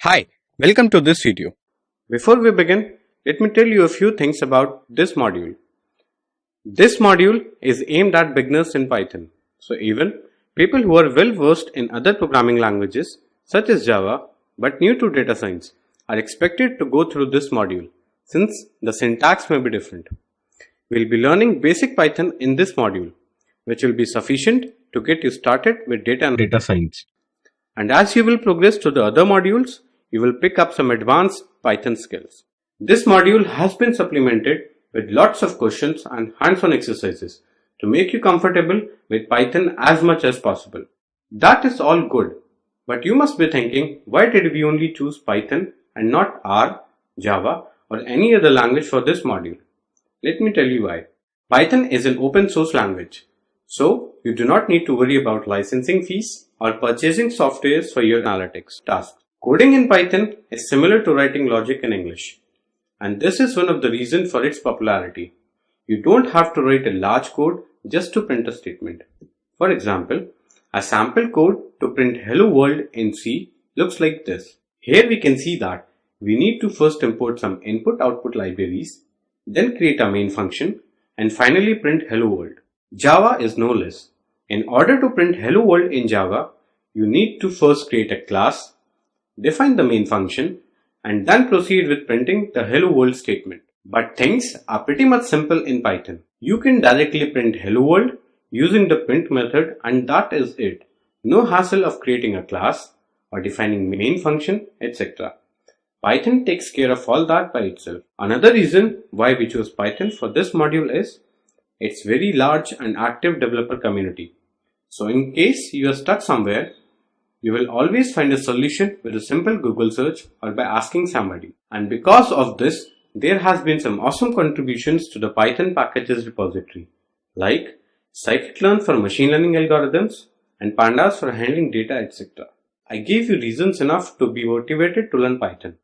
Hi, welcome to this video. Before we begin, let me tell you a few things about this module. This module is aimed at beginners in Python. So even people who are well versed in other programming languages such as Java but new to data science are expected to go through this module since the syntax may be different. We'll be learning basic Python in this module, which will be sufficient to get you started with data and data science. And as you will progress to the other modules, you will pick up some advanced Python skills. This module has been supplemented with lots of questions and hands-on exercises to make you comfortable with Python as much as possible. That is all good, but you must be thinking, why did we only choose Python and not R, Java or any other language for this module? Let me tell you why. Python is an open source language, so you do not need to worry about licensing fees or purchasing softwares for your analytics tasks. Coding in Python is similar to writing logic in English, and this is one of the reasons for its popularity. You don't have to write a large code just to print a statement. For example, a sample code to print hello world in C looks like this. Here we can see that we need to first import some input-output libraries, then create a main function, and finally print hello world. Java is no less. In order to print hello world in Java, you need to first create a class, define the main function, and then proceed with printing the hello world statement. But things are pretty much simple in Python. You can directly print hello world using the print method, and that is it. No hassle of creating a class or defining main function, etc. Python takes care of all that by itself. Another reason why we chose Python for this module is its very large and active developer community. So in case you are stuck somewhere, you will always find a solution with a simple Google search or by asking somebody. And because of this, there has been some awesome contributions to the Python packages repository, like scikit-learn for machine learning algorithms and pandas for handling data, etc. I gave you reasons enough to be motivated to learn Python.